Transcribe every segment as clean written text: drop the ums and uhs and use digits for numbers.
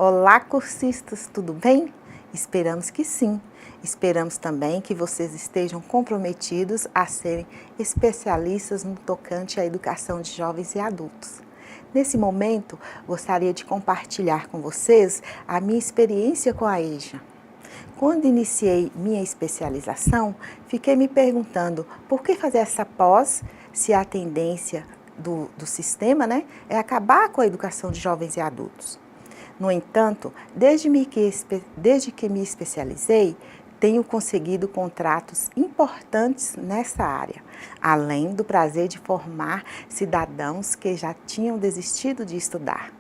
Olá, cursistas, tudo bem? Esperamos que sim. Esperamos também que vocês estejam comprometidos a serem especialistas no tocante à educação de jovens e adultos. Nesse momento, gostaria de compartilhar com vocês a minha experiência com a EJA. Quando iniciei minha especialização, fiquei me perguntando por que fazer essa pós se a tendência do sistema, é acabar com a educação de jovens e adultos. No entanto, desde que me especializei, tenho conseguido contratos importantes nessa área, além do prazer de formar cidadãos que já tinham desistido de estudar.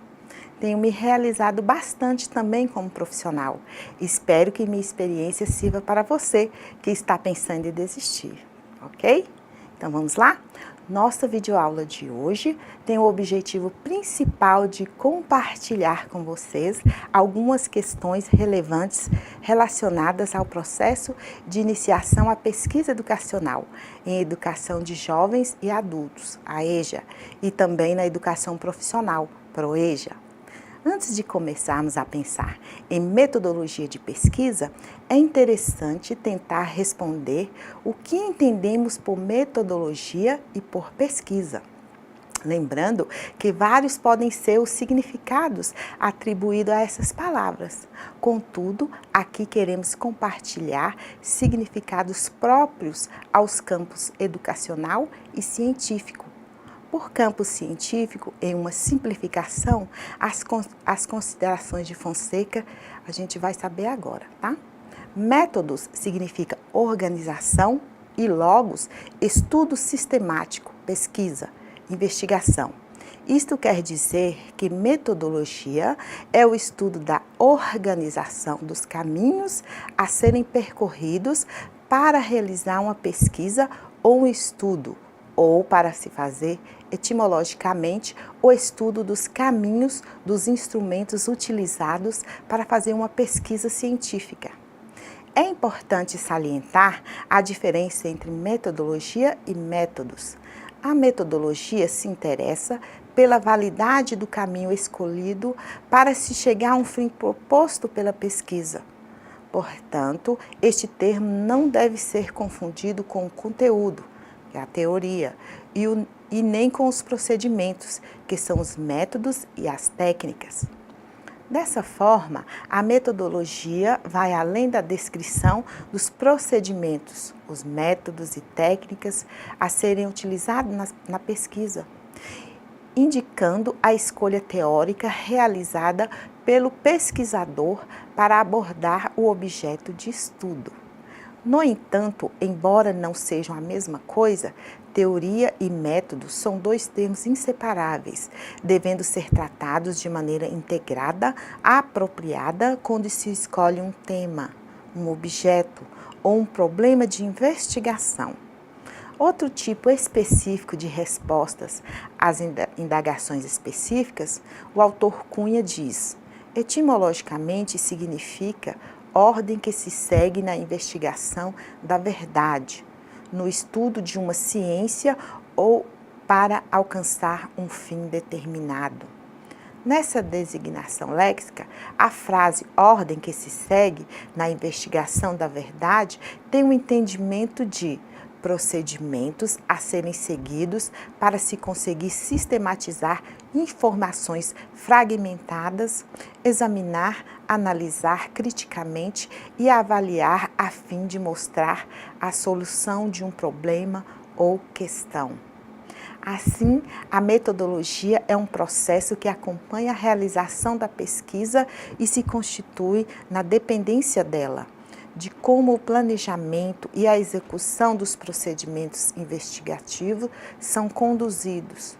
Tenho me realizado bastante também como profissional. Espero que minha experiência sirva para você que está pensando em desistir, ok? Então vamos lá? Nossa videoaula de hoje tem o objetivo principal de compartilhar com vocês algumas questões relevantes relacionadas ao processo de iniciação à pesquisa educacional em educação de jovens e adultos, a EJA, e também na educação profissional, ProEJA. Antes de começarmos a pensar em metodologia de pesquisa, é interessante tentar responder o que entendemos por metodologia e por pesquisa. Lembrando que vários podem ser os significados atribuídos a essas palavras. Contudo, aqui queremos compartilhar significados próprios aos campos educacional e científico. Por campo científico, em uma simplificação, as considerações de Fonseca a gente vai saber agora, tá? Métodos significa organização e logos, estudo sistemático, pesquisa, investigação. Isto quer dizer que metodologia é o estudo da organização dos caminhos a serem percorridos para realizar uma pesquisa ou um estudo, ou para se fazer etimologicamente o estudo dos caminhos dos instrumentos utilizados para fazer uma pesquisa científica. É importante salientar a diferença entre metodologia e métodos. A metodologia se interessa pela validade do caminho escolhido para se chegar a um fim proposto pela pesquisa. Portanto, este termo não deve ser confundido com o conteúdo, que é a teoria, e nem com os procedimentos, que são os métodos e as técnicas. Dessa forma, a metodologia vai além da descrição dos procedimentos, os métodos e técnicas a serem utilizados na pesquisa, indicando a escolha teórica realizada pelo pesquisador para abordar o objeto de estudo. No entanto, embora não sejam a mesma coisa, teoria e método são dois termos inseparáveis, devendo ser tratados de maneira integrada, apropriada quando se escolhe um tema, um objeto ou um problema de investigação. Outro tipo específico de respostas às indagações específicas, o autor Cunha diz, etimologicamente significa ordem que se segue na investigação da verdade, no estudo de uma ciência ou para alcançar um fim determinado. Nessa designação léxica, a frase ordem que se segue na investigação da verdade tem um entendimento de procedimentos a serem seguidos para se conseguir sistematizar informações fragmentadas, examinar, analisar criticamente e avaliar a fim de mostrar a solução de um problema ou questão. Assim, a metodologia é um processo que acompanha a realização da pesquisa e se constitui na dependência dela, de como o planejamento e a execução dos procedimentos investigativos são conduzidos.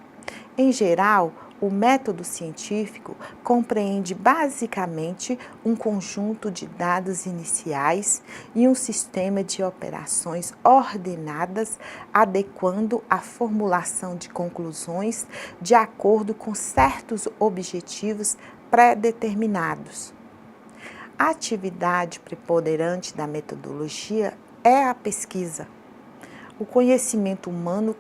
Em geral, o método científico compreende basicamente um conjunto de dados iniciais e um sistema de operações ordenadas, adequando a formulação de conclusões de acordo com certos objetivos pré-determinados. A atividade preponderante da metodologia é a pesquisa. O conhecimento humano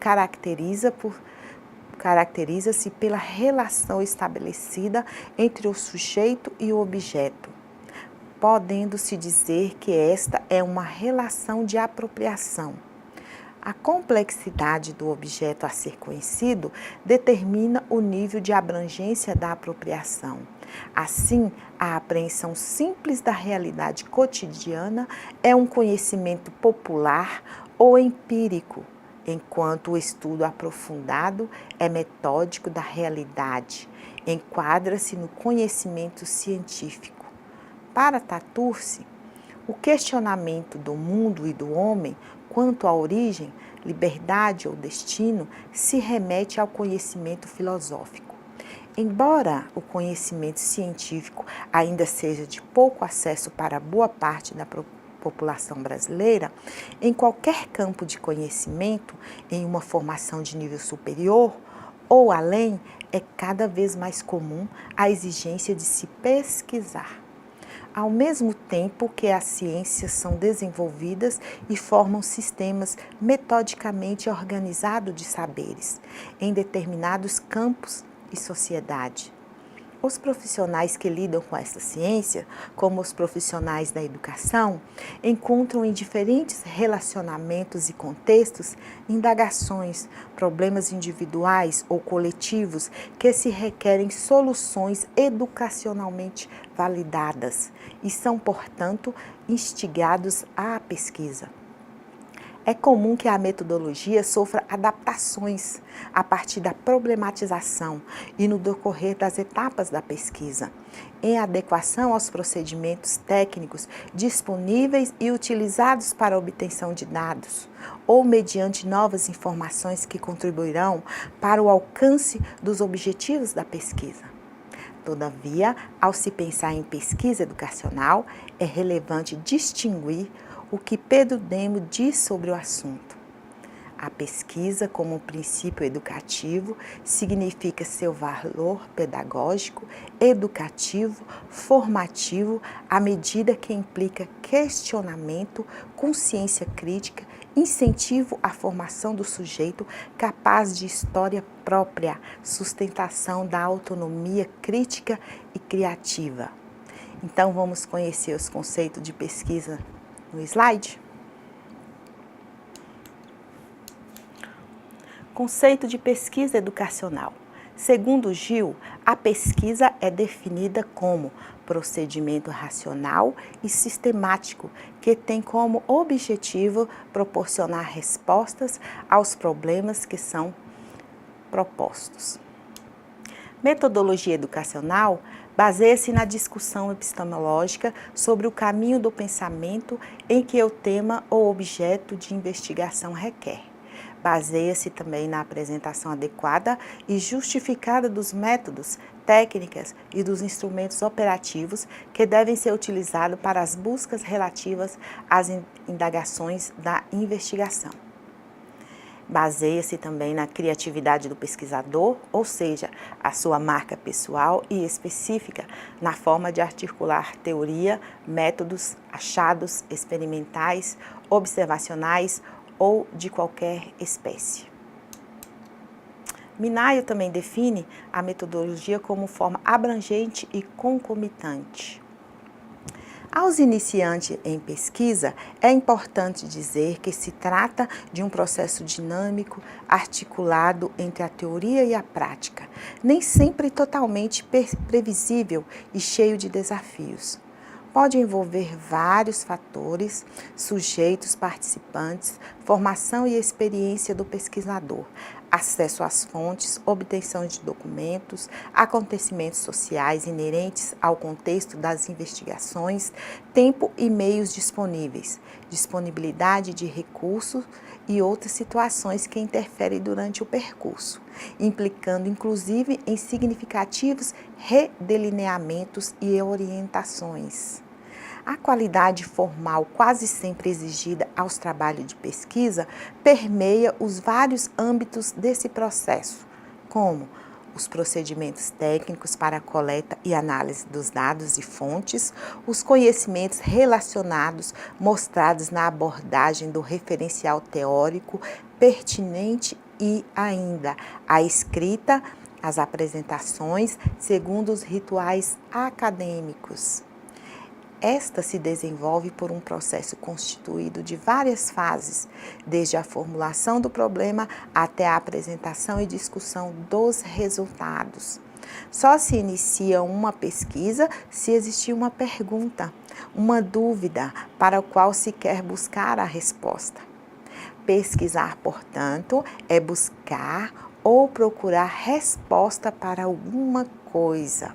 caracteriza-se pela relação estabelecida entre o sujeito e o objeto, podendo-se dizer que esta é uma relação de apropriação. A complexidade do objeto a ser conhecido determina o nível de abrangência da apropriação. Assim, a apreensão simples da realidade cotidiana é um conhecimento popular ou empírico, enquanto o estudo aprofundado é metódico da realidade, enquadra-se no conhecimento científico. Para Tatursi, o questionamento do mundo e do homem quanto à origem, liberdade ou destino se remete ao conhecimento filosófico. Embora o conhecimento científico ainda seja de pouco acesso para boa parte da população brasileira, em qualquer campo de conhecimento, em uma formação de nível superior ou além, é cada vez mais comum a exigência de se pesquisar. Ao mesmo tempo que as ciências são desenvolvidas e formam sistemas metodicamente organizados de saberes em determinados campos e sociedade. Os profissionais que lidam com essa ciência, como os profissionais da educação, encontram em diferentes relacionamentos e contextos indagações, problemas individuais ou coletivos que se requerem soluções educacionalmente validadas e são, portanto, instigados à pesquisa. É comum que a metodologia sofra adaptações a partir da problematização e no decorrer das etapas da pesquisa, em adequação aos procedimentos técnicos disponíveis e utilizados para a obtenção de dados, ou mediante novas informações que contribuirão para o alcance dos objetivos da pesquisa. Todavia, ao se pensar em pesquisa educacional, é relevante distinguir o que Pedro Demo diz sobre o assunto. A pesquisa, como um princípio educativo, significa seu valor pedagógico, educativo, formativo, à medida que implica questionamento, consciência crítica, incentivo à formação do sujeito capaz de história própria, sustentação da autonomia crítica e criativa. Então, vamos conhecer os conceitos de pesquisa no slide. Conceito de pesquisa educacional. Segundo Gil, a pesquisa é definida como procedimento racional e sistemático que tem como objetivo proporcionar respostas aos problemas que são propostos. Metodologia educacional baseia-se na discussão epistemológica sobre o caminho do pensamento em que o tema ou objeto de investigação requer. Baseia-se também na apresentação adequada e justificada dos métodos, técnicas e dos instrumentos operativos que devem ser utilizados para as buscas relativas às indagações da investigação. Baseia-se também na criatividade do pesquisador, ou seja, a sua marca pessoal e específica na forma de articular teoria, métodos, achados experimentais, observacionais ou de qualquer espécie. Minayo também define a metodologia como forma abrangente e concomitante. Aos iniciantes em pesquisa, é importante dizer que se trata de um processo dinâmico, articulado entre a teoria e a prática, nem sempre totalmente previsível e cheio de desafios. Pode envolver vários fatores, sujeitos participantes, formação e experiência do pesquisador, acesso às fontes, obtenção de documentos, acontecimentos sociais inerentes ao contexto das investigações, tempo e meios disponíveis, disponibilidade de recursos e outras situações que interferem durante o percurso, implicando inclusive em significativos redelineamentos e orientações. A qualidade formal quase sempre exigida aos trabalhos de pesquisa permeia os vários âmbitos desse processo, como os procedimentos técnicos para a coleta e análise dos dados e fontes, os conhecimentos relacionados mostrados na abordagem do referencial teórico pertinente e ainda a escrita, as apresentações segundo os rituais acadêmicos. Esta se desenvolve por um processo constituído de várias fases, desde a formulação do problema até a apresentação e discussão dos resultados. Só se inicia uma pesquisa se existir uma pergunta, uma dúvida para a qual se quer buscar a resposta. Pesquisar, portanto, é buscar ou procurar resposta para alguma coisa.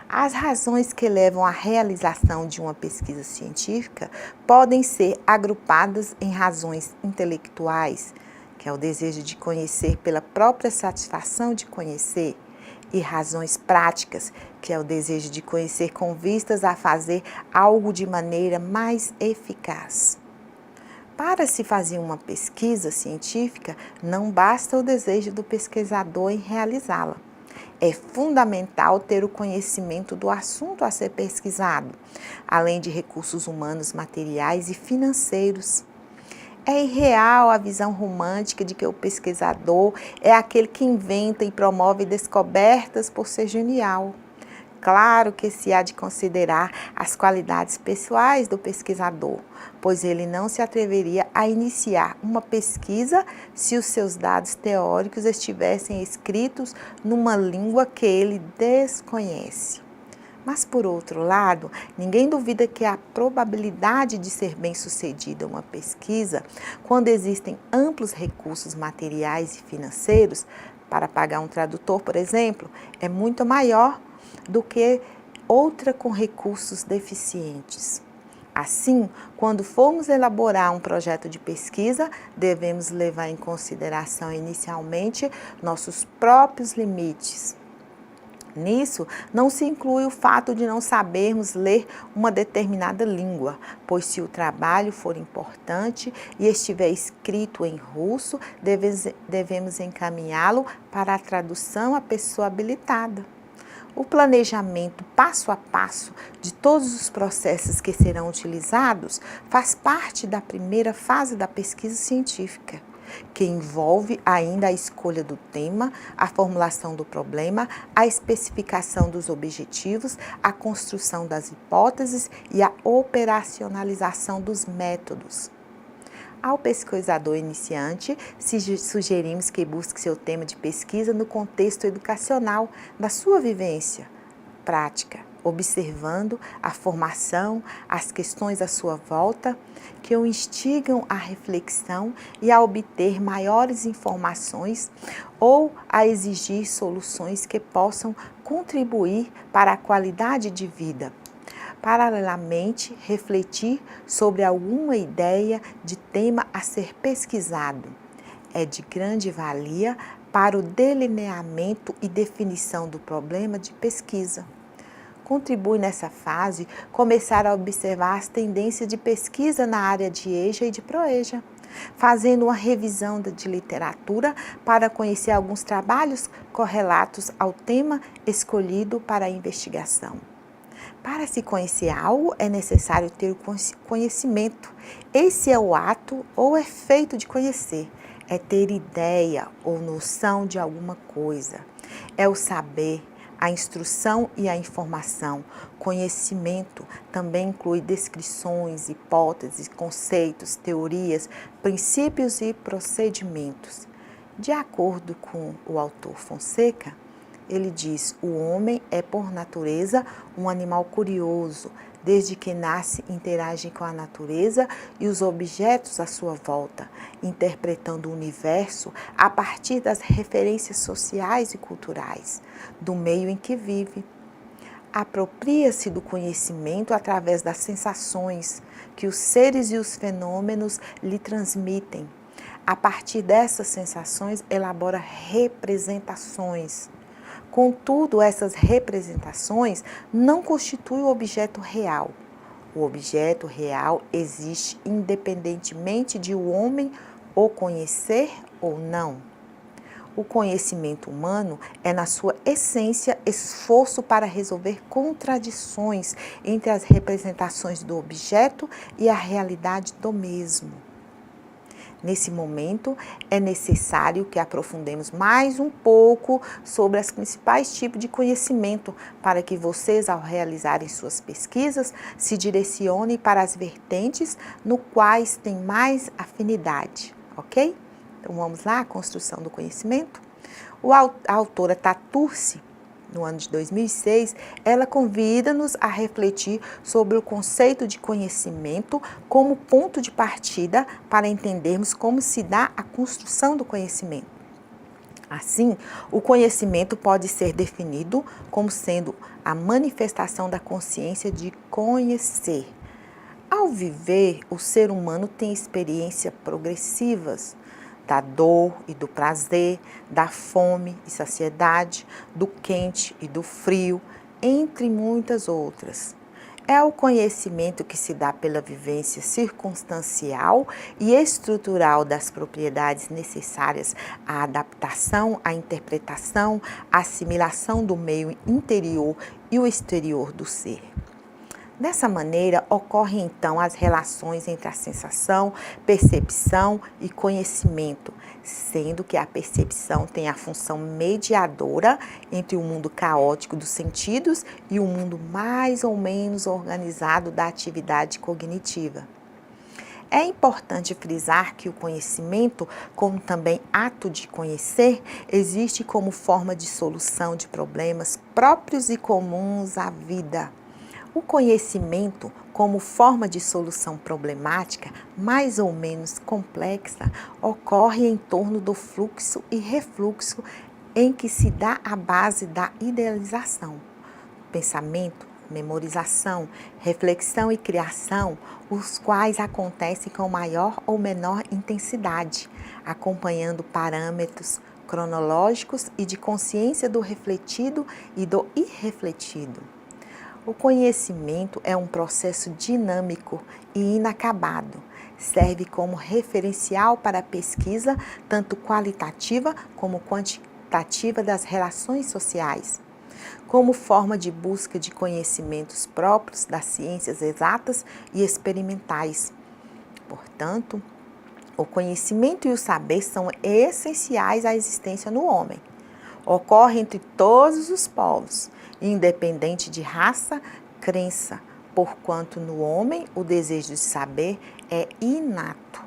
As razões que levam à realização de uma pesquisa científica podem ser agrupadas em razões intelectuais, que é o desejo de conhecer pela própria satisfação de conhecer, e razões práticas, que é o desejo de conhecer com vistas a fazer algo de maneira mais eficaz. Para se fazer uma pesquisa científica, não basta o desejo do pesquisador em realizá-la. É fundamental ter o conhecimento do assunto a ser pesquisado, além de recursos humanos, materiais e financeiros. É irreal a visão romântica de que o pesquisador é aquele que inventa e promove descobertas por ser genial. Claro que se há de considerar as qualidades pessoais do pesquisador, pois ele não se atreveria a iniciar uma pesquisa se os seus dados teóricos estivessem escritos numa língua que ele desconhece. Mas, por outro lado, ninguém duvida que a probabilidade de ser bem-sucedida uma pesquisa, quando existem amplos recursos materiais e financeiros, para pagar um tradutor, por exemplo, é muito maior do que outra com recursos deficientes. Assim, quando formos elaborar um projeto de pesquisa, devemos levar em consideração inicialmente nossos próprios limites. Nisso, não se inclui o fato de não sabermos ler uma determinada língua, pois se o trabalho for importante e estiver escrito em russo, devemos encaminhá-lo para a tradução à pessoa habilitada. O planejamento passo a passo de todos os processos que serão utilizados faz parte da primeira fase da pesquisa científica, que envolve ainda a escolha do tema, a formulação do problema, a especificação dos objetivos, a construção das hipóteses e a operacionalização dos métodos. Ao pesquisador iniciante, sugerimos que busque seu tema de pesquisa no contexto educacional da sua vivência prática, observando a formação, as questões à sua volta, que o instigam à reflexão e a obter maiores informações ou a exigir soluções que possam contribuir para a qualidade de vida. Paralelamente, refletir sobre alguma ideia de tema a ser pesquisado. É de grande valia para o delineamento e definição do problema de pesquisa. Contribui nessa fase começar a observar as tendências de pesquisa na área de EJA e de PROEJA, fazendo uma revisão de literatura para conhecer alguns trabalhos correlatos ao tema escolhido para a investigação. Para se conhecer algo, é necessário ter o conhecimento. Esse é o ato ou efeito de conhecer. É ter ideia ou noção de alguma coisa. É o saber, a instrução e a informação. Conhecimento também inclui descrições, hipóteses, conceitos, teorias, princípios e procedimentos. De acordo com o autor Fonseca, ele diz: o homem é por natureza um animal curioso, desde que nasce interage com a natureza e os objetos à sua volta, interpretando o universo a partir das referências sociais e culturais, do meio em que vive. Apropria-se do conhecimento através das sensações que os seres e os fenômenos lhe transmitem. A partir dessas sensações, elabora representações. Contudo, essas representações não constituem o objeto real. O objeto real existe independentemente de o homem o conhecer ou não. O conhecimento humano é, na sua essência, esforço para resolver contradições entre as representações do objeto e a realidade do mesmo. Nesse momento, é necessário que aprofundemos mais um pouco sobre os principais tipos de conhecimento para que vocês, ao realizarem suas pesquisas, se direcionem para as vertentes no quais têm mais afinidade, ok? Então vamos lá, a construção do conhecimento. A autora Tatursi, no ano de 2006, ela convida-nos a refletir sobre o conceito de conhecimento como ponto de partida para entendermos como se dá a construção do conhecimento. Assim, o conhecimento pode ser definido como sendo a manifestação da consciência de conhecer. Ao viver, o ser humano tem experiências progressivas da dor e do prazer, da fome e saciedade, do quente e do frio, entre muitas outras. É o conhecimento que se dá pela vivência circunstancial e estrutural das propriedades necessárias à adaptação, à interpretação, à assimilação do meio interior e o exterior do ser. Dessa maneira, ocorrem então as relações entre a sensação, percepção e conhecimento, sendo que a percepção tem a função mediadora entre o mundo caótico dos sentidos e o mundo mais ou menos organizado da atividade cognitiva. É importante frisar que o conhecimento, como também ato de conhecer, existe como forma de solução de problemas próprios e comuns à vida. O conhecimento, como forma de solução problemática, mais ou menos complexa, ocorre em torno do fluxo e refluxo em que se dá a base da idealização. Pensamento, memorização, reflexão e criação, os quais acontecem com maior ou menor intensidade, acompanhando parâmetros cronológicos e de consciência do refletido e do irrefletido. O conhecimento é um processo dinâmico e inacabado. Serve como referencial para a pesquisa, tanto qualitativa como quantitativa das relações sociais, como forma de busca de conhecimentos próprios das ciências exatas e experimentais. Portanto, o conhecimento e o saber são essenciais à existência no homem. Ocorre entre todos os povos, independente de raça, crença, porquanto no homem o desejo de saber é inato.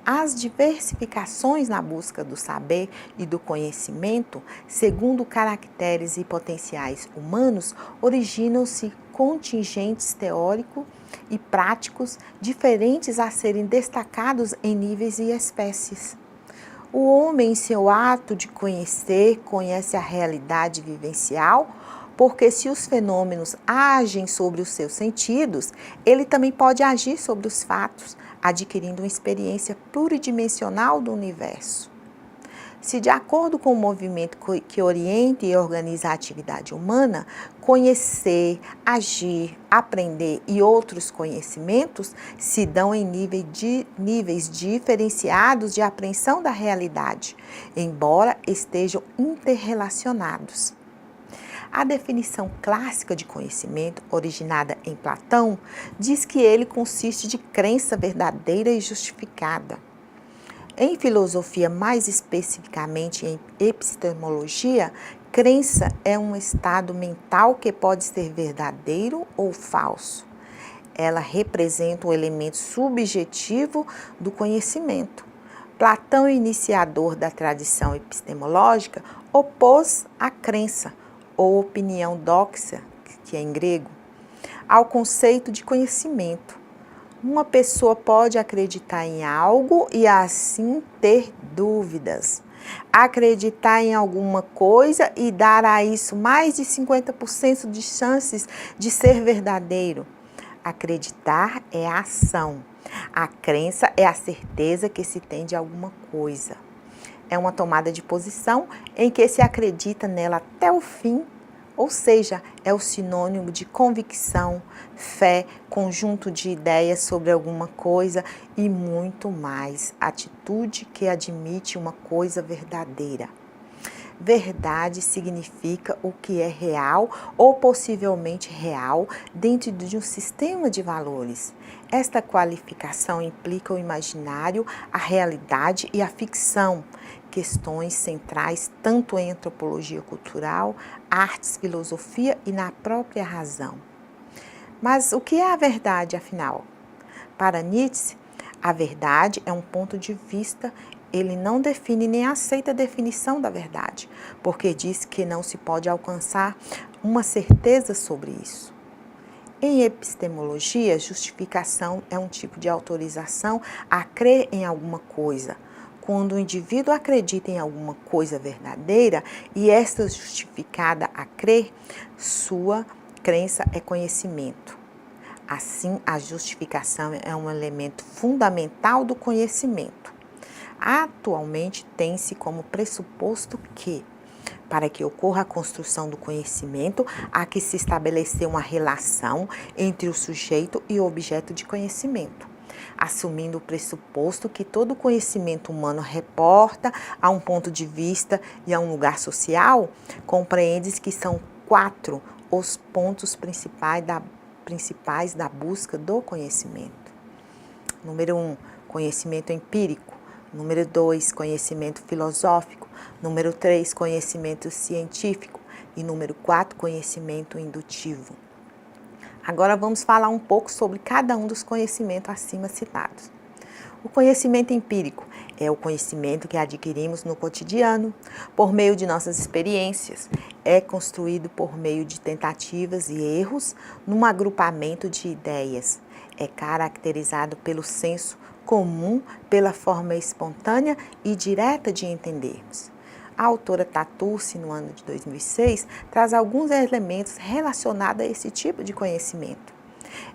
As diversificações na busca do saber e do conhecimento, segundo caracteres e potenciais humanos, originam-se contingentes teóricos e práticos diferentes a serem destacados em níveis e espécies. O homem, em seu ato de conhecer, conhece a realidade vivencial, porque se os fenômenos agem sobre os seus sentidos, ele também pode agir sobre os fatos, adquirindo uma experiência pluridimensional do universo. Se, de acordo com o movimento que orienta e organiza a atividade humana, conhecer, agir, aprender e outros conhecimentos se dão em níveis diferenciados de apreensão da realidade, embora estejam interrelacionados. A definição clássica de conhecimento, originada em Platão, diz que ele consiste de crença verdadeira e justificada. Em filosofia, mais especificamente em epistemologia, crença é um estado mental que pode ser verdadeiro ou falso. Ela representa um elemento subjetivo do conhecimento. Platão, iniciador da tradição epistemológica, opôs a crença, ou opinião doxa, que é em grego, ao conceito de conhecimento. Uma pessoa pode acreditar em algo e assim ter dúvidas. Acreditar em alguma coisa e dar a isso mais de 50% de chances de ser verdadeiro. Acreditar é a ação. A crença é a certeza que se tem de alguma coisa. É uma tomada de posição em que se acredita nela até o fim, ou seja, é o sinônimo de convicção, fé, conjunto de ideias sobre alguma coisa e muito mais, atitude que admite uma coisa verdadeira. Verdade significa o que é real ou possivelmente real dentro de um sistema de valores. Esta qualificação implica o imaginário, a realidade e a ficção, questões centrais tanto em antropologia cultural, artes, filosofia e na própria razão. Mas o que é a verdade, afinal? Para Nietzsche, a verdade é um ponto de vista. Ele não define nem aceita a definição da verdade, porque diz que não se pode alcançar uma certeza sobre isso. Em epistemologia, justificação é um tipo de autorização a crer em alguma coisa. Quando o indivíduo acredita em alguma coisa verdadeira e esta justificada a crer, sua crença é conhecimento. Assim, a justificação é um elemento fundamental do conhecimento. Atualmente, tem-se como pressuposto que, para que ocorra a construção do conhecimento, há que se estabelecer uma relação entre o sujeito e o objeto de conhecimento. Assumindo o pressuposto que todo conhecimento humano reporta a um ponto de vista e a um lugar social, compreende-se que são 4 os pontos principais da busca do conhecimento. Número 1, conhecimento empírico. Número 2, conhecimento filosófico. Número 3, conhecimento científico. E número 4, conhecimento indutivo. Agora vamos falar um pouco sobre cada um dos conhecimentos acima citados. O conhecimento empírico é o conhecimento que adquirimos no cotidiano, por meio de nossas experiências. É construído por meio de tentativas e erros num agrupamento de ideias. É caracterizado pelo senso comum, pela forma espontânea e direta de entendermos. A autora Tatucci, no ano de 2006, traz alguns elementos relacionados a esse tipo de conhecimento.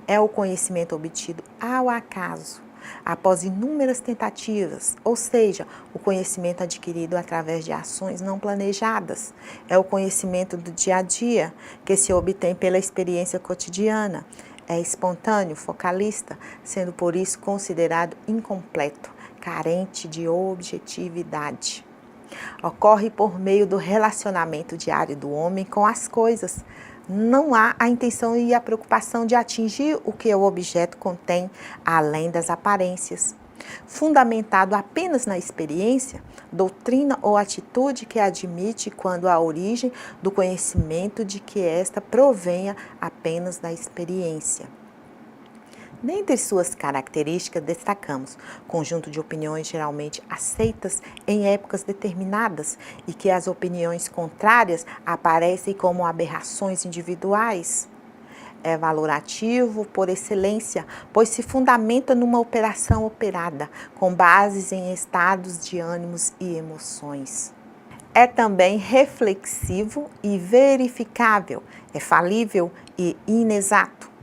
É o conhecimento obtido ao acaso, após inúmeras tentativas, ou seja, o conhecimento adquirido através de ações não planejadas. É o conhecimento do dia a dia, que se obtém pela experiência cotidiana. É espontâneo, focalista, sendo por isso considerado incompleto, carente de objetividade. Ocorre por meio do relacionamento diário do homem com as coisas. Não há a intenção e a preocupação de atingir o que o objeto contém, além das aparências. Fundamentado apenas na experiência, doutrina ou atitude que admite quando a origem do conhecimento de que esta provenha apenas da experiência. Dentre suas características, destacamos conjunto de opiniões geralmente aceitas em épocas determinadas e que as opiniões contrárias aparecem como aberrações individuais. É valorativo por excelência, pois se fundamenta numa operação operada, com bases em estados de ânimos e emoções. É também reflexivo e verificável, é falível e inexato.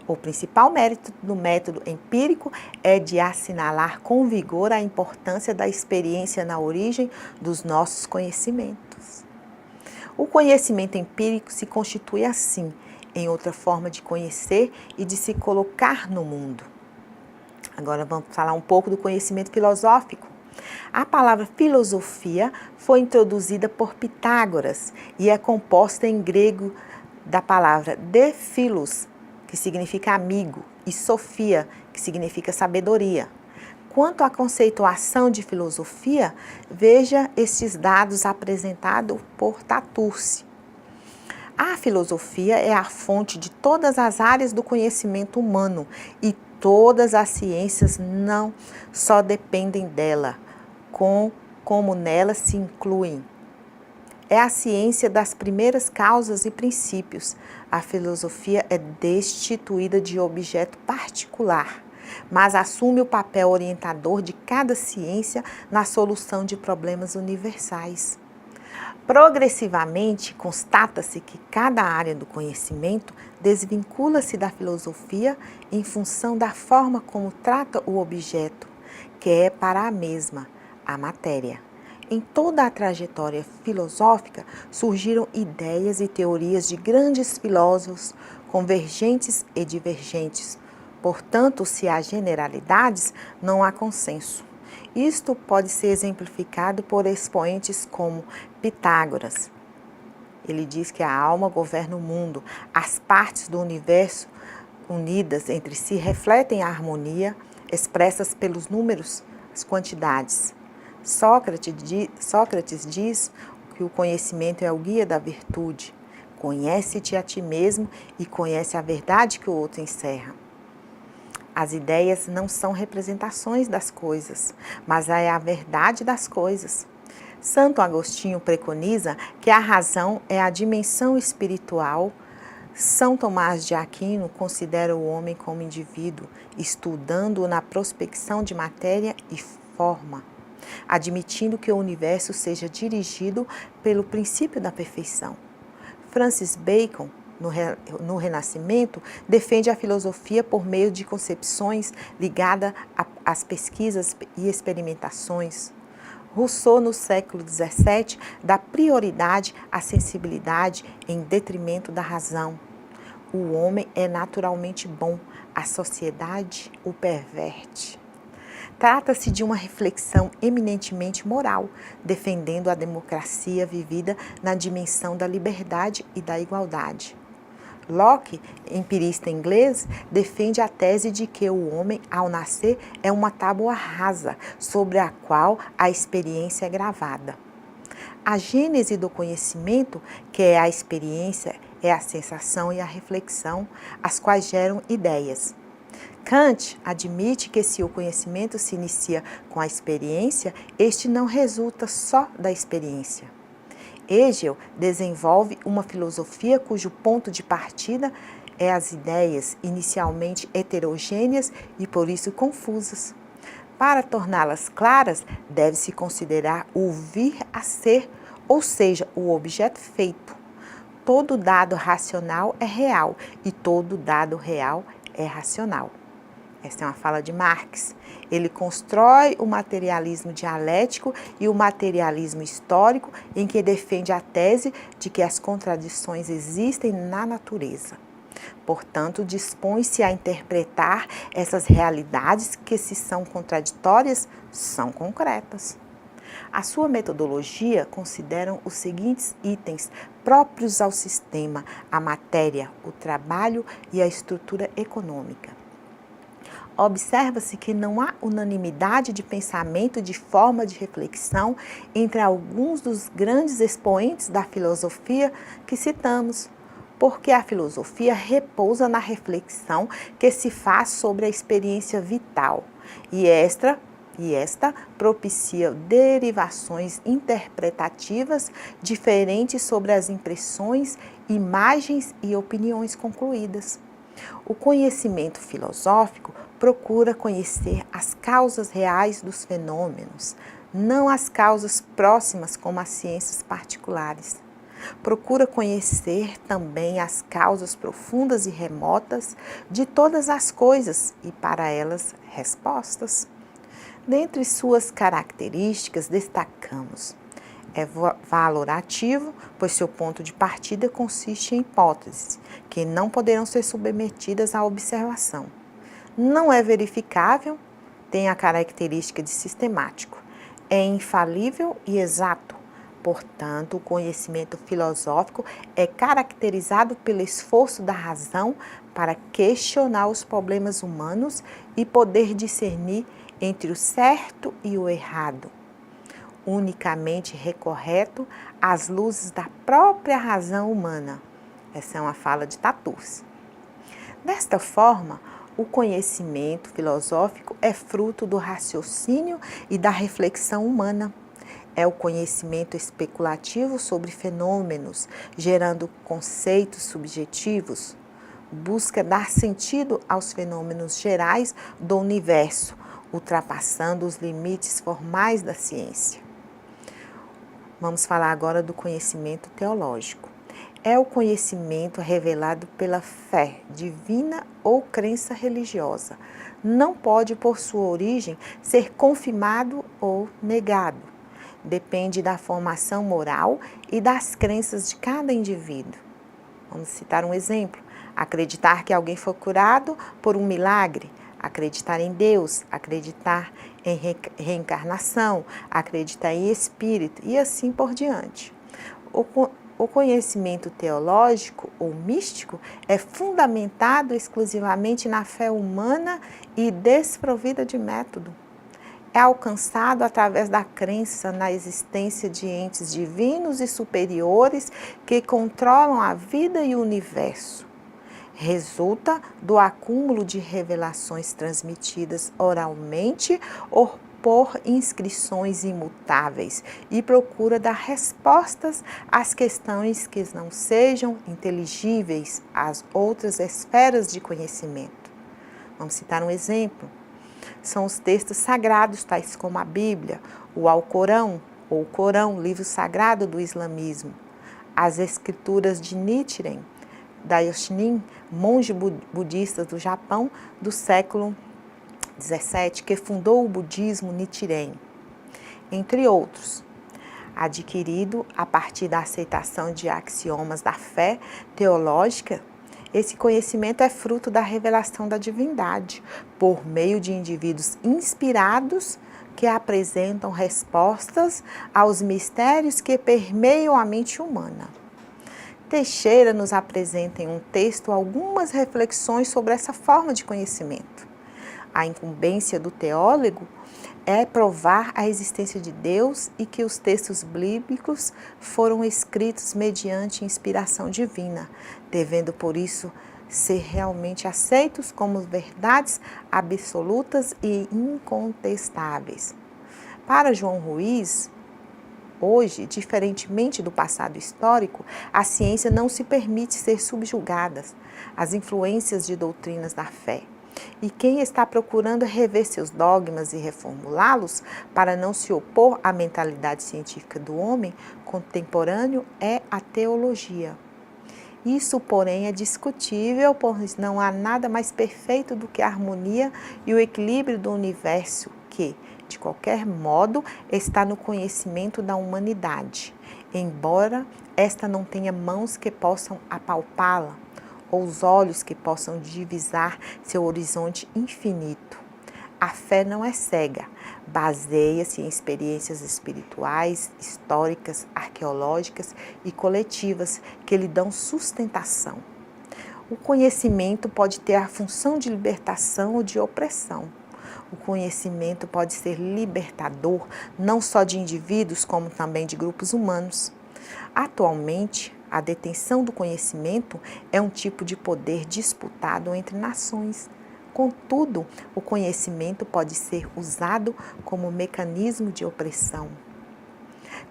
O principal mérito do método empírico é de assinalar com vigor a importância da experiência na origem dos nossos conhecimentos. O conhecimento empírico se constitui assim, em outra forma de conhecer e de se colocar no mundo. Agora vamos falar um pouco do conhecimento filosófico. A palavra filosofia foi introduzida por Pitágoras e é composta em grego da palavra de philos, que significa amigo, e sofia, que significa sabedoria. Quanto à conceituação de filosofia, veja estes dados apresentados por Tatucci. A filosofia é a fonte de todas as áreas do conhecimento humano e todas as ciências não só dependem dela, como nela se incluem. É a ciência das primeiras causas e princípios. A filosofia é destituída de objeto particular, mas assume o papel orientador de cada ciência na solução de problemas universais. Progressivamente, constata-se que cada área do conhecimento desvincula-se da filosofia em função da forma como trata o objeto, que é para a mesma, a matéria. Em toda a trajetória filosófica surgiram ideias e teorias de grandes filósofos, convergentes e divergentes. Portanto, se há generalidades, não há consenso. Isto pode ser exemplificado por expoentes como Pitágoras. Ele diz que a alma governa o mundo, as partes do universo unidas entre si refletem a harmonia expressas pelos números, as quantidades. Sócrates diz que o conhecimento é o guia da virtude. Conhece-te a ti mesmo e conhece a verdade que o outro encerra. As ideias não são representações das coisas, mas é a verdade das coisas. Santo Agostinho preconiza que a razão é a dimensão espiritual. São Tomás de Aquino considera o homem como indivíduo, estudando-o na prospecção de matéria e forma, admitindo que o universo seja dirigido pelo princípio da perfeição. Francis Bacon, no Renascimento, defende a filosofia por meio de concepções ligadas às pesquisas e experimentações. Rousseau, no século XVII, dá prioridade à sensibilidade em detrimento da razão. O homem é naturalmente bom, a sociedade o perverte. Trata-se de uma reflexão eminentemente moral, defendendo a democracia vivida na dimensão da liberdade e da igualdade. Locke, empirista inglês, defende a tese de que o homem, ao nascer, é uma tábua rasa, sobre a qual a experiência é gravada. A gênese do conhecimento, que é a experiência, é a sensação e a reflexão, as quais geram ideias. Kant admite que se o conhecimento se inicia com a experiência, este não resulta só da experiência. Hegel desenvolve uma filosofia cujo ponto de partida é as ideias, inicialmente heterogêneas e por isso confusas. Para torná-las claras, deve-se considerar o vir a ser, ou seja, o objeto feito. Todo dado racional é real e todo dado real é racional. Esta é uma fala de Marx. Ele constrói o materialismo dialético e o materialismo histórico, em que defende a tese de que as contradições existem na natureza. Portanto, dispõe-se a interpretar essas realidades que, se são contraditórias, são concretas. A sua metodologia considera os seguintes itens próprios ao sistema: a matéria, o trabalho e a estrutura econômica. Observa-se que não há unanimidade de pensamento e de forma de reflexão entre alguns dos grandes expoentes da filosofia que citamos, porque a filosofia repousa na reflexão que se faz sobre a experiência vital, e esta propicia derivações interpretativas diferentes sobre as impressões, imagens e opiniões concluídas. O conhecimento filosófico procura conhecer as causas reais dos fenômenos, não as causas próximas como as ciências particulares. Procura conhecer também as causas profundas e remotas de todas as coisas e, para elas, respostas. Dentre suas características, destacamos: é valorativo, pois seu ponto de partida consiste em hipóteses, que não poderão ser submetidas à observação. Não é verificável, tem a característica de sistemático. É infalível e exato. Portanto, o conhecimento filosófico é caracterizado pelo esforço da razão para questionar os problemas humanos e poder discernir entre o certo e o errado, unicamente recorreto às luzes da própria razão humana. Essa é uma fala de Tartuffe. Desta forma, o conhecimento filosófico é fruto do raciocínio e da reflexão humana. É o conhecimento especulativo sobre fenômenos, gerando conceitos subjetivos. Busca dar sentido aos fenômenos gerais do universo, ultrapassando os limites formais da ciência. Vamos falar agora do conhecimento teológico. É o conhecimento revelado pela fé divina ou crença religiosa. Não pode, por sua origem, ser confirmado ou negado. Depende da formação moral e das crenças de cada indivíduo. Vamos citar um exemplo: acreditar que alguém foi curado por um milagre, acreditar em Deus, acreditar em reencarnação, acredita em espírito e assim por diante. O conhecimento teológico ou místico é fundamentado exclusivamente na fé humana e desprovida de método. É alcançado através da crença na existência de entes divinos e superiores que controlam a vida e o universo. Resulta do acúmulo de revelações transmitidas oralmente ou por inscrições imutáveis e procura dar respostas às questões que não sejam inteligíveis às outras esferas de conhecimento. Vamos citar um exemplo. São os textos sagrados, tais como a Bíblia, o Alcorão, ou o Corão, livro sagrado do islamismo, as escrituras de Nichiren Daishonin, monge budista do Japão do século XVII, que fundou o budismo Nichiren, entre outros. Adquirido a partir da aceitação de axiomas da fé teológica, esse conhecimento é fruto da revelação da divindade, por meio de indivíduos inspirados que apresentam respostas aos mistérios que permeiam a mente humana. Teixeira nos apresenta em um texto algumas reflexões sobre essa forma de conhecimento. A incumbência do teólogo é provar a existência de Deus e que os textos bíblicos foram escritos mediante inspiração divina, devendo por isso ser realmente aceitos como verdades absolutas e incontestáveis. Para João Ruiz, hoje, diferentemente do passado histórico, a ciência não se permite ser subjugada às influências de doutrinas da fé. E quem está procurando rever seus dogmas e reformulá-los para não se opor à mentalidade científica do homem contemporâneo é a teologia. Isso, porém, é discutível, pois não há nada mais perfeito do que a harmonia e o equilíbrio do universo que, de qualquer modo, está no conhecimento da humanidade, embora esta não tenha mãos que possam apalpá-la, ou os olhos que possam divisar seu horizonte infinito. A fé não é cega, baseia-se em experiências espirituais, históricas, arqueológicas e coletivas que lhe dão sustentação. O conhecimento pode ter a função de libertação ou de opressão. O conhecimento pode ser libertador, não só de indivíduos, como também de grupos humanos. Atualmente, a detenção do conhecimento é um tipo de poder disputado entre nações. Contudo, o conhecimento pode ser usado como mecanismo de opressão.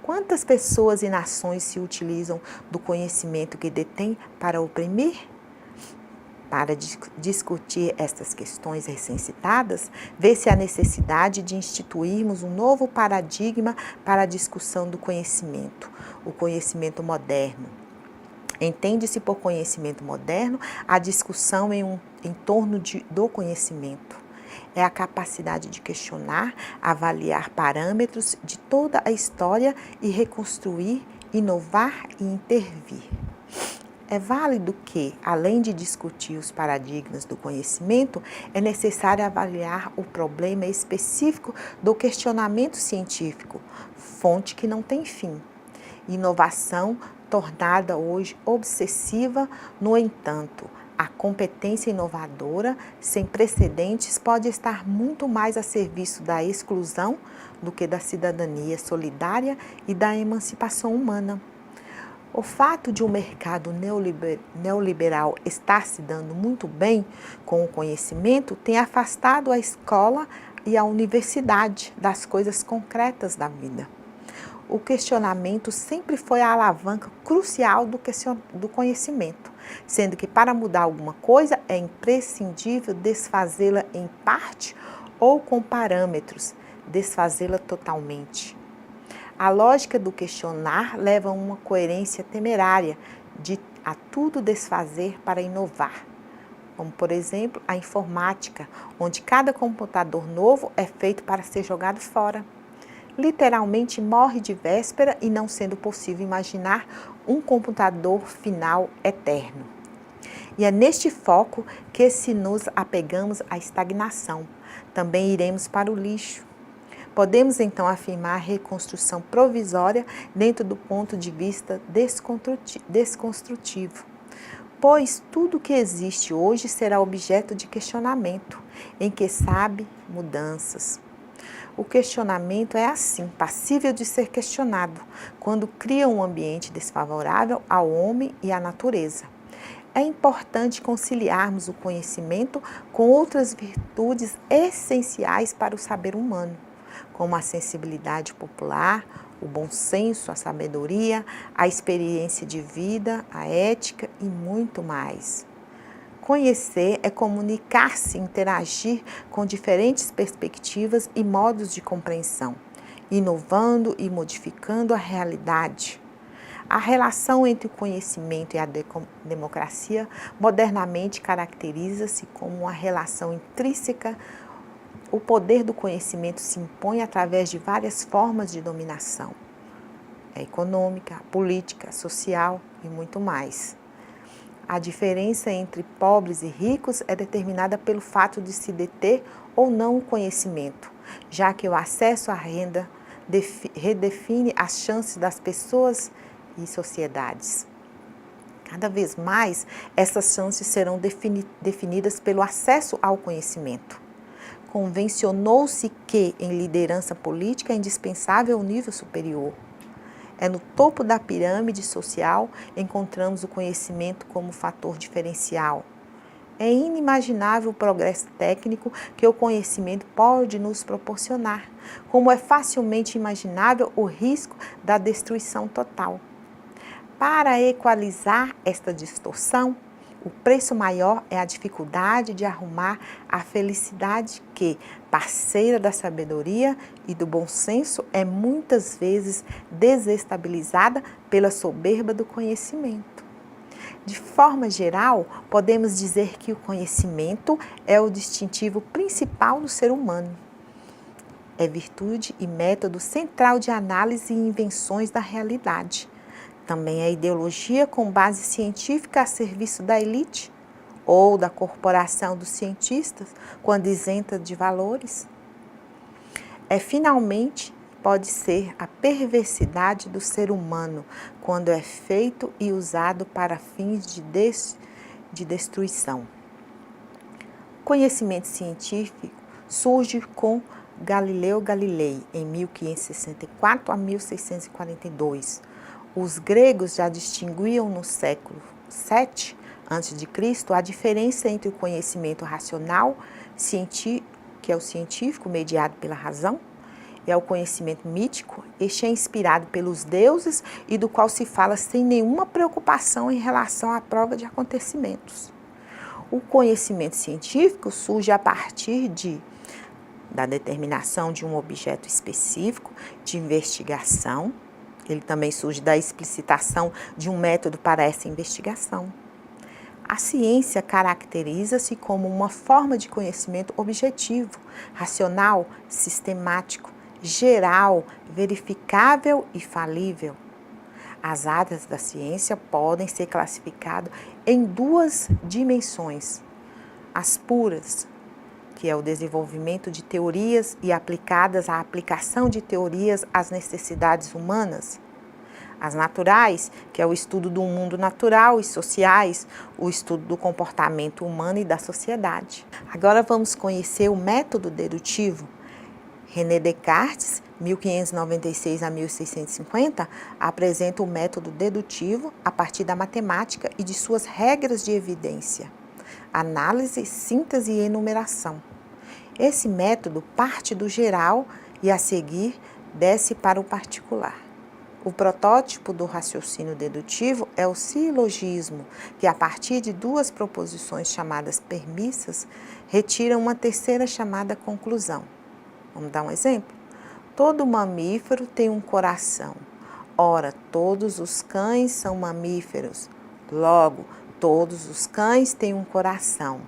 Quantas pessoas e nações se utilizam do conhecimento que detêm para oprimir? Para discutir estas questões recém-citadas, vê-se a necessidade de instituirmos um novo paradigma para a discussão do conhecimento, o conhecimento moderno. Entende-se por conhecimento moderno a discussão em torno do conhecimento. É a capacidade de questionar, avaliar parâmetros de toda a história e reconstruir, inovar e intervir. É válido que, além de discutir os paradigmas do conhecimento, é necessário avaliar o problema específico do questionamento científico, fonte que não tem fim. Inovação tornada hoje obsessiva, no entanto, a competência inovadora sem precedentes pode estar muito mais a serviço da exclusão do que da cidadania solidária e da emancipação humana. O fato de o mercado neoliberal estar se dando muito bem com o conhecimento tem afastado a escola e a universidade das coisas concretas da vida. O questionamento sempre foi a alavanca crucial do conhecimento, sendo que para mudar alguma coisa é imprescindível desfazê-la em parte ou com parâmetros, desfazê-la totalmente. A lógica do questionar leva a uma coerência temerária de a tudo desfazer para inovar, como por exemplo a informática, onde cada computador novo é feito para ser jogado fora. Literalmente morre de véspera e não sendo possível imaginar um computador final eterno. E é neste foco que se nos apegamos à estagnação. Também iremos para o lixo. Podemos então afirmar a reconstrução provisória dentro do ponto de vista desconstrutivo, pois tudo que existe hoje será objeto de questionamento, em que sabe mudanças. O questionamento é assim, passível de ser questionado, quando cria um ambiente desfavorável ao homem e à natureza. É importante conciliarmos o conhecimento com outras virtudes essenciais para o saber humano, como a sensibilidade popular, o bom senso, a sabedoria, a experiência de vida, a ética e muito mais. Conhecer é comunicar-se, interagir com diferentes perspectivas e modos de compreensão, inovando e modificando a realidade. A relação entre o conhecimento e a democracia modernamente caracteriza-se como uma relação intrínseca. O poder do conhecimento se impõe através de várias formas de dominação, econômica, política, social e muito mais. A diferença entre pobres e ricos é determinada pelo fato de se deter ou não o conhecimento, já que o acesso à renda redefine as chances das pessoas e sociedades. Cada vez mais, essas chances serão definidas pelo acesso ao conhecimento. Convencionou-se que, em liderança política, é indispensável o nível superior. É no topo da pirâmide social encontramos o conhecimento como fator diferencial. É inimaginável o progresso técnico que o conhecimento pode nos proporcionar, como é facilmente imaginável o risco da destruição total. Para equalizar esta distorção, o preço maior é a dificuldade de arrumar a felicidade que, parceira da sabedoria e do bom senso, é muitas vezes desestabilizada pela soberba do conhecimento. De forma geral, podemos dizer que o conhecimento é o distintivo principal do ser humano. É virtude e método central de análise e invenções da realidade. Também é ideologia com base científica a serviço da elite ou da corporação dos cientistas, quando isenta de valores. Finalmente, pode ser a perversidade do ser humano, quando é feito e usado para fins de destruição. O conhecimento científico surge com Galileu Galilei, em 1564 a 1642. Os gregos já distinguiam no século VII a.C. a diferença entre o conhecimento racional, que é o científico mediado pela razão, e é o conhecimento mítico. Este é inspirado pelos deuses e do qual se fala sem nenhuma preocupação em relação à prova de acontecimentos. O conhecimento científico surge a partir da determinação de um objeto específico de investigação. Ele também surge da explicitação de um método para essa investigação. A ciência caracteriza-se como uma forma de conhecimento objetivo, racional, sistemático, geral, verificável e falível. As áreas da ciência podem ser classificadas em duas dimensões: as puras, que é o desenvolvimento de teorias e aplicadas à aplicação de teorias às necessidades humanas. As naturais, que é o estudo do mundo natural e sociais, o estudo do comportamento humano e da sociedade. Agora vamos conhecer o método dedutivo. René Descartes, 1596 a 1650, apresenta o método dedutivo a partir da matemática e de suas regras de evidência: análise, síntese e enumeração. Esse método parte do geral e, a seguir, desce para o particular. O protótipo do raciocínio dedutivo é o silogismo, que, a partir de duas proposições chamadas premissas, retira uma terceira chamada conclusão. Vamos dar um exemplo? Todo mamífero tem um coração. Ora, todos os cães são mamíferos. Logo, todos os cães têm um coração.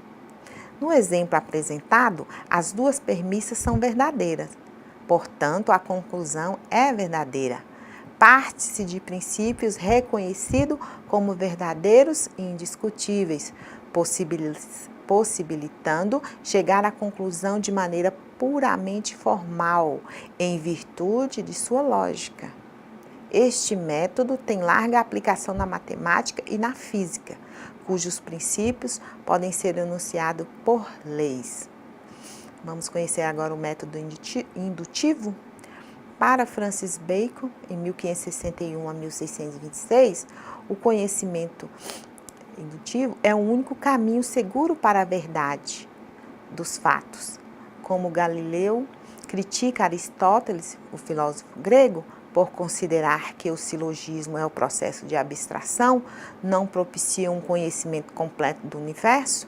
No exemplo apresentado, as duas premissas são verdadeiras. Portanto, a conclusão é verdadeira. Parte-se de princípios reconhecidos como verdadeiros e indiscutíveis, possibilitando chegar à conclusão de maneira puramente formal, em virtude de sua lógica. Este método tem larga aplicação na matemática e na física, cujos princípios podem ser enunciados por leis. Vamos conhecer agora o método indutivo. Para Francis Bacon, em 1561 a 1626, o conhecimento indutivo é o único caminho seguro para a verdade dos fatos. Como Galileu critica Aristóteles, o filósofo grego, por considerar que o silogismo é o processo de abstração, não propicia um conhecimento completo do universo,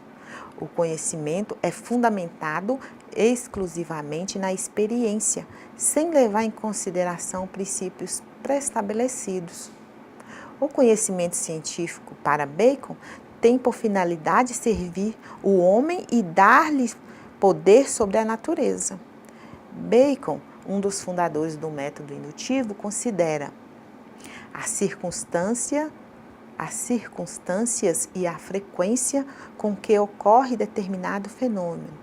o conhecimento é fundamentado exclusivamente na experiência, sem levar em consideração princípios pré-estabelecidos. O conhecimento científico, para Bacon, tem por finalidade servir o homem e dar-lhe poder sobre a natureza. Bacon, um dos fundadores do método indutivo, considera as circunstâncias e a frequência com que ocorre determinado fenômeno.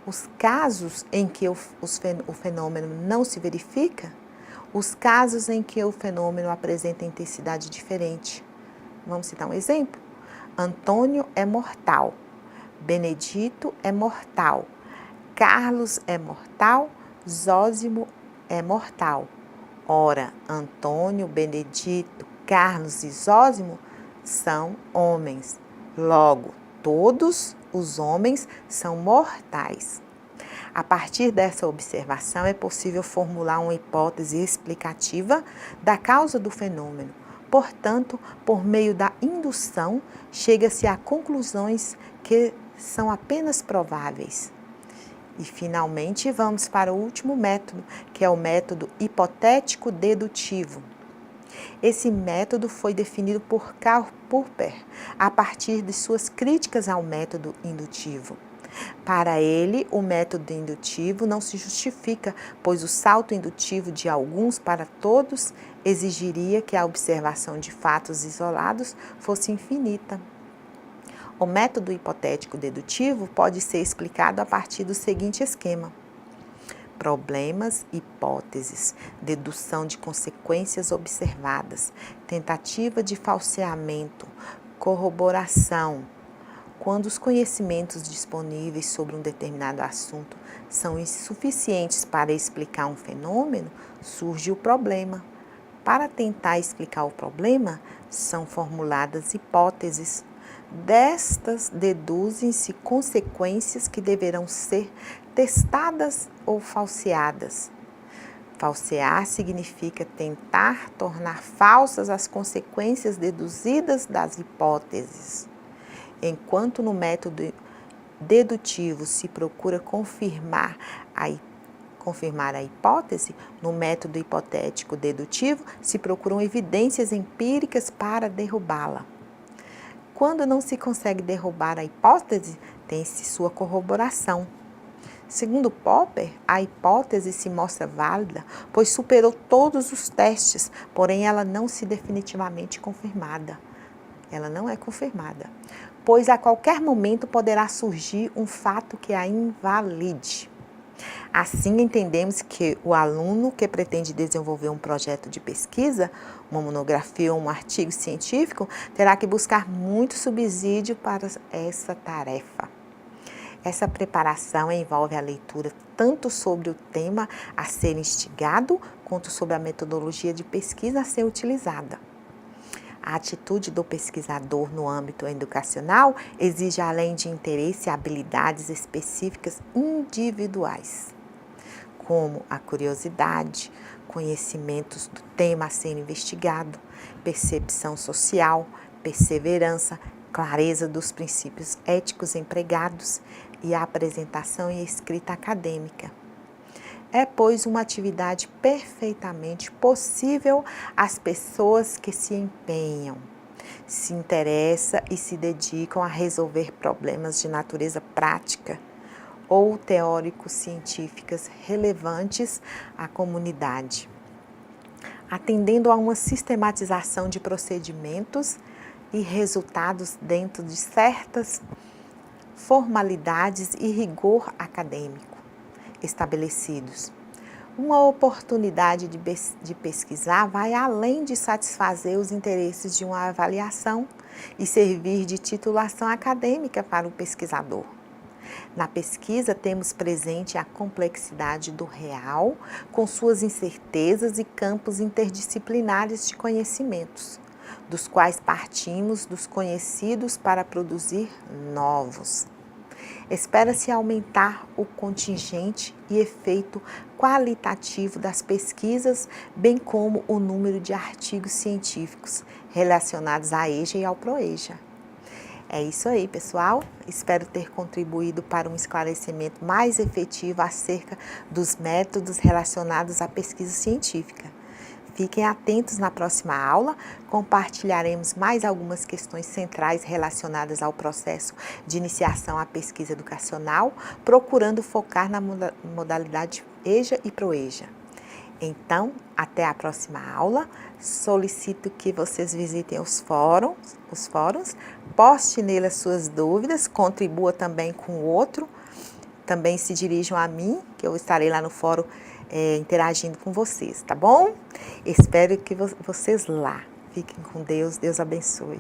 Os casos em que o fenômeno não se verifica, os casos em que o fenômeno apresenta intensidade diferente. Vamos citar um exemplo? Antônio é mortal, Benedito é mortal, Carlos é mortal, Zósimo é mortal. Ora, Antônio, Benedito, Carlos e Zósimo são homens. Logo, todos os homens são mortais. A partir dessa observação, é possível formular uma hipótese explicativa da causa do fenômeno. Portanto, por meio da indução, chega-se a conclusões que são apenas prováveis. E, finalmente, vamos para o último método, que é o método hipotético-dedutivo. Esse método foi definido por Karl Popper a partir de suas críticas ao método indutivo. Para ele, o método indutivo não se justifica, pois o salto indutivo de alguns para todos exigiria que a observação de fatos isolados fosse infinita. O método hipotético-dedutivo pode ser explicado a partir do seguinte esquema: problemas, hipóteses, dedução de consequências observadas, tentativa de falseamento, corroboração. Quando os conhecimentos disponíveis sobre um determinado assunto são insuficientes para explicar um fenômeno, surge o problema. Para tentar explicar o problema, são formuladas hipóteses. Destas deduzem-se consequências que deverão ser testadas ou falseadas. Falsear significa tentar tornar falsas as consequências deduzidas das hipóteses. Enquanto no método dedutivo se procura confirmar a hipótese, no método hipotético dedutivo se procuram evidências empíricas para derrubá-la. Quando não se consegue derrubar a hipótese, tem-se sua corroboração. Segundo Popper, a hipótese se mostra válida, pois superou todos os testes, porém ela não se definitivamente confirmada. Ela não é confirmada, pois a qualquer momento poderá surgir um fato que a invalide. Assim, entendemos que o aluno que pretende desenvolver um projeto de pesquisa, uma monografia ou um artigo científico, terá que buscar muito subsídio para essa tarefa. Essa preparação envolve a leitura tanto sobre o tema a ser instigado, quanto sobre a metodologia de pesquisa a ser utilizada. A atitude do pesquisador no âmbito educacional exige, além de interesse, habilidades específicas individuais, como a curiosidade, conhecimentos do tema a ser investigado, percepção social, perseverança, clareza dos princípios éticos empregados e a apresentação e escrita acadêmica. É, pois, uma atividade perfeitamente possível às pessoas que se empenham, se interessam e se dedicam a resolver problemas de natureza prática ou teórico-científicas relevantes à comunidade, atendendo a uma sistematização de procedimentos e resultados dentro de certas formalidades e rigor acadêmico estabelecidos. Uma oportunidade de pesquisar vai além de satisfazer os interesses de uma avaliação e servir de titulação acadêmica para o pesquisador. Na pesquisa, temos presente a complexidade do real, com suas incertezas e campos interdisciplinares de conhecimentos, dos quais partimos dos conhecidos para produzir novos. Espera-se aumentar o contingente e efeito qualitativo das pesquisas, bem como o número de artigos científicos relacionados à EJA e ao PROEJA. É isso aí, pessoal. Espero ter contribuído para um esclarecimento mais efetivo acerca dos métodos relacionados à pesquisa científica. Fiquem atentos na próxima aula, compartilharemos mais algumas questões centrais relacionadas ao processo de iniciação à pesquisa educacional, procurando focar na modalidade EJA e PROEJA. Então, até a próxima aula. Solicito que vocês visitem os fóruns, poste nele as suas dúvidas, contribua também com o outro, também se dirijam a mim, que eu estarei lá no fórum interagindo com vocês, tá bom? Espero que vocês lá. Fiquem com Deus, Deus abençoe.